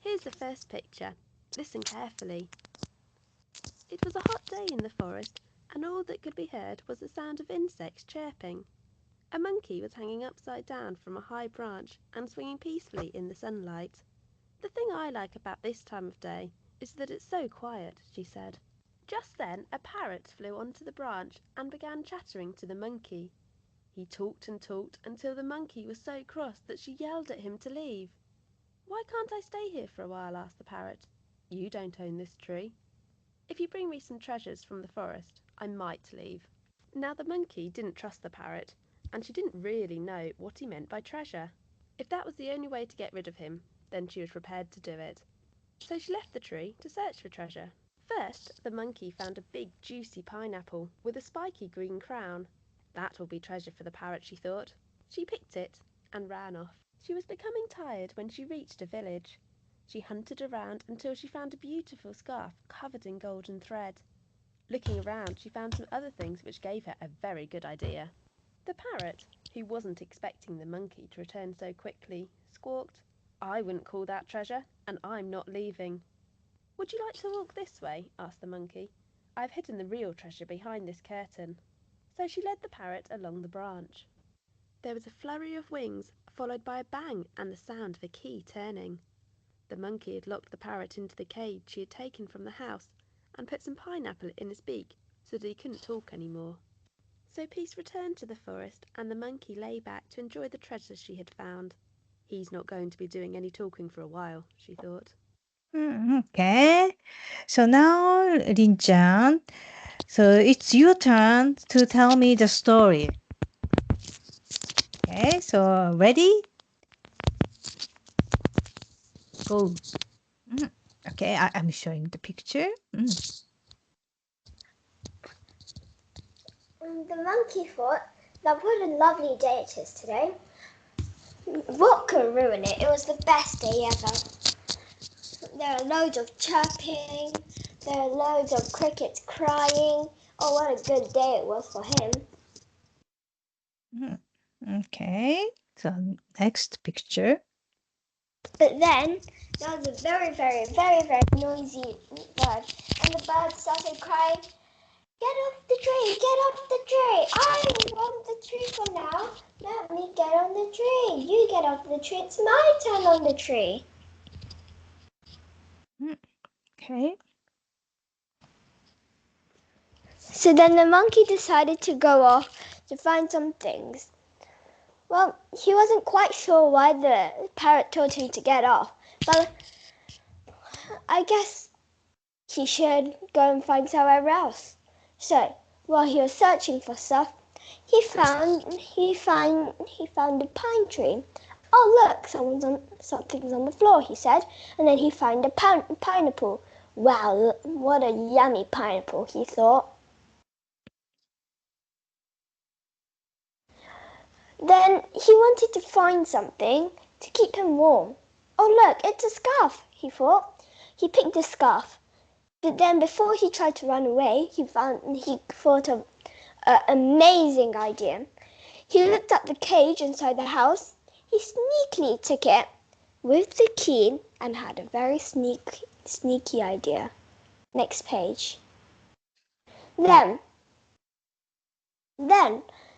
Here's the first picture. Listen carefully. It was a hot day in the forest, and all that could be heard was the sound of insects chirping. A monkey was hanging upside down from a high branch and swinging peacefully in the sunlight. "The thing I like about this time of day is that it's so quiet," she said. Just then a parrot flew onto the branch and began chattering to the monkey. He talked and talked until the monkey was so cross that she yelled at him to leave. "Why can't I stay here for a while?" asked the parrot. "You don't own this tree. If you bring me some treasures from the forest, I might leave." Now the monkey didn't trust the parrot, and she didn't really know what he meant by treasure. If that was the only way to get rid of him, then she was prepared to do it. So she left the tree to search for treasure. First, the monkey found a big, juicy pineapple with a spiky green crown. "That will be treasure for the parrot," she thought. She picked it and ran off. She was becoming tired when she reached a village. She hunted around until she found a beautiful scarf covered in golden thread. Looking around, she found some other things which gave her a very good idea. The parrot, who wasn't expecting the monkey to return so quickly, squawked, "I wouldn't call that treasure, and I'm not leaving." "Would you like to walk this way?" asked the monkey. "I've hidden the real treasure behind this curtain." So she led the parrot along the branch. There was a flurry of wings, followed by a bang and the sound of a key turning. The monkey had locked the parrot into the cage she had taken from the house and put some pineapple in his beak so that he couldn't talk any more. So Peace returned to the forest, and the monkey lay back to enjoy the treasure she had found. "He's not going to be doing any talking for a while," she thought. Okay. So now, Rin-chan, so it's your turn to tell me the story. Okay, so ready? Go. Mm. Okay, I'm showing the picture. The monkey thought that what a lovely day it is today. What could ruin it? It was the best day ever. There are loads of chirping. There are loads of crickets crying. Oh, what a good day it was for him. Okay, so next picture. But then there was a very, very, very, very noisy bird, and the bird started crying, "Get off the tree! Get off the tree! I want the tree for now. Let me get on the tree. You get off the tree. It's my turn on the tree." Okay. So then the monkey decided to go off to find some things. Well, he wasn't quite sure why the parrot told him to get off, but I guess he should go and find somewhere else. So while he was searching for stuff, he found a pine tree. "Oh look, something's on the floor," he said, and then he found a pineapple. "Wow, what a yummy pineapple," he thought. Then he wanted to find something to keep him warm. "Oh look, it's a scarf," he thought. He picked the scarf. But then before he tried to run away, he thought of an amazing idea. He looked at the cage inside the house. He sneakily took it with the key and had a very sneaky idea. Next page. Then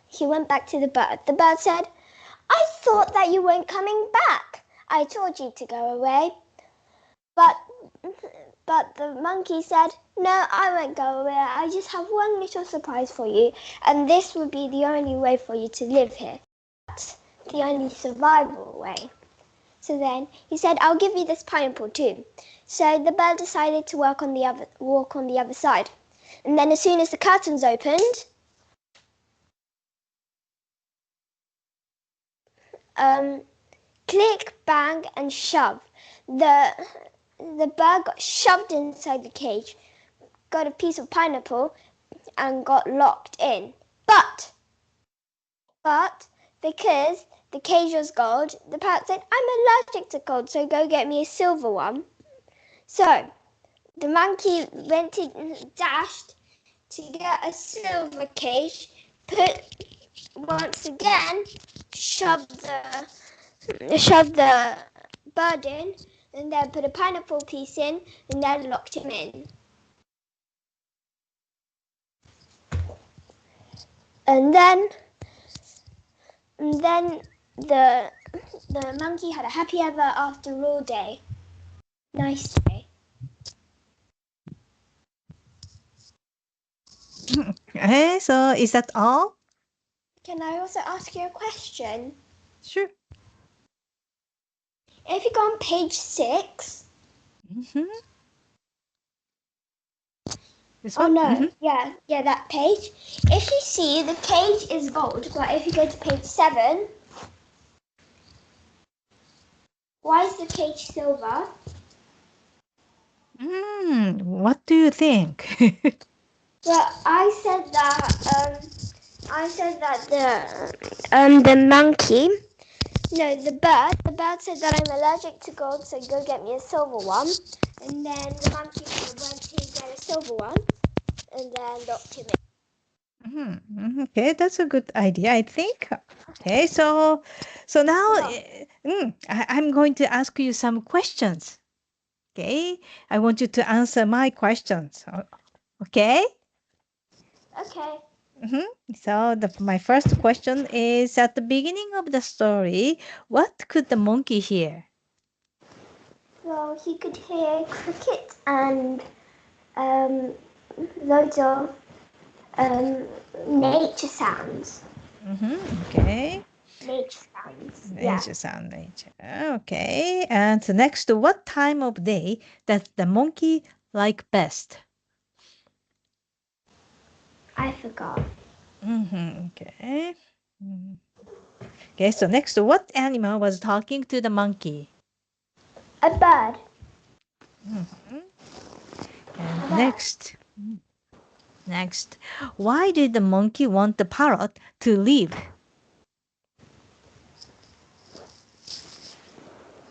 he went back to the bird. The bird said, "I thought that you weren't coming back. I told you to go away." But the monkey said, "No, I won't go away. I just have one little surprise for you, and this would be the only way for you to live here. That's the only survival way." So then he said, "I'll give you this pineapple too." So the bird decided to walk on the other side. And then as soon as the curtains opened, click, bang, and shove. The bird got shoved inside the cage, got a piece of pineapple, and got locked in. But because the cage was gold, the parrot said, "I'm allergic to gold, so go get me a silver one." So the monkey dashed to get a silver cage, once again shoved the bird in, and then put a pineapple piece in, and then locked him in. And then the monkey had a happy ever after all day. Nice day. Okay, so is that all? Can I also ask you a question? Sure. If you go on page 6. Mm-hmm. This Oh one? no, Mhm. yeah, that page. If you see, the cage is gold, but if you go to page 7, why is the cage silver? What do you think? Well, I said that the monkey, no, the bird said that I'm allergic to gold, so go get me a silver one. And then the monkey went to get a silver one, and then locked him in. Okay, that's a good idea, I think. Okay, so now No. I'm going to ask you some questions. Okay, I want you to answer my questions. Okay. Okay. So my first question is, at the beginning of the story, what could the monkey hear? Well, he could hear cricket and loads of nature sounds. Okay. Nature sounds. Nature sound, nature. Okay. And next, what time of day does the monkey like best? I forgot. Okay. Okay, so next, what animal was talking to the monkey? A bird. And A bird. next, why did the monkey want the parrot to leave?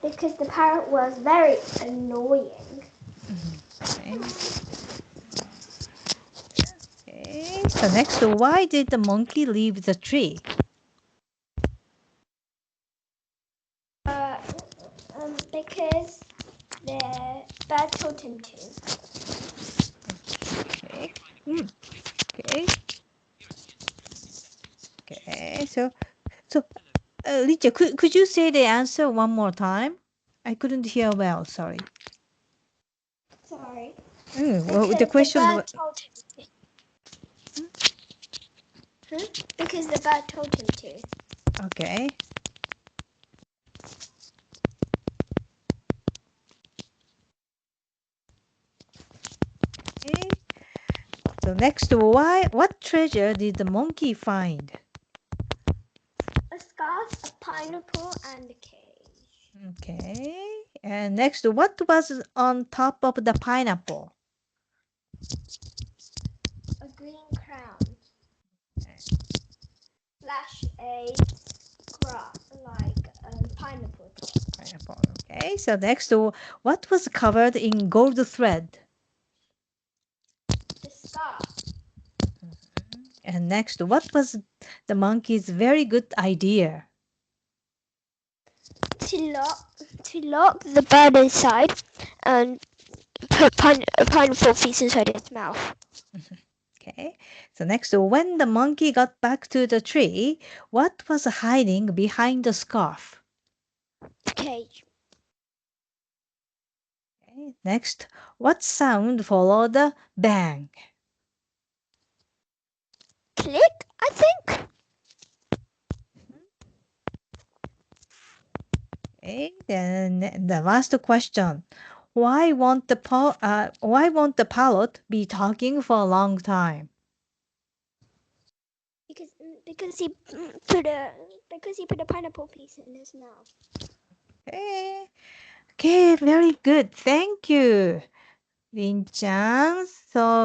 Because the parrot was very annoying. Okay, so next, why did the monkey leave the tree? Because the bird told him to. Okay. Okay. Okay. So Lydia, could you say the answer one more time? I couldn't hear well. Sorry. Sorry. Well, the Because question the was. bird told him to. Because the bird told him to. Okay. Okay. So next, what treasure did the monkey find? A scarf, a pineapple, and a cage. Okay. And next, what was on top of the pineapple? A green crown. Slash a grass, like a pineapple. Pineapple. Okay. So next, what was covered in gold thread? The scarf. And next, what was the monkey's very good idea? To lock the bird inside and put a pineapple piece inside its mouth. Okay. So next, when the monkey got back to the tree, what was hiding behind the scarf? The cage. Okay. Next, what sound followed the bang? Click, I think. Okay. Then the last question. Why won't the pilot be talking for a long time? Because he put a pineapple piece in his mouth. Okay. Okay, very good. Thank you, Lin-chan. So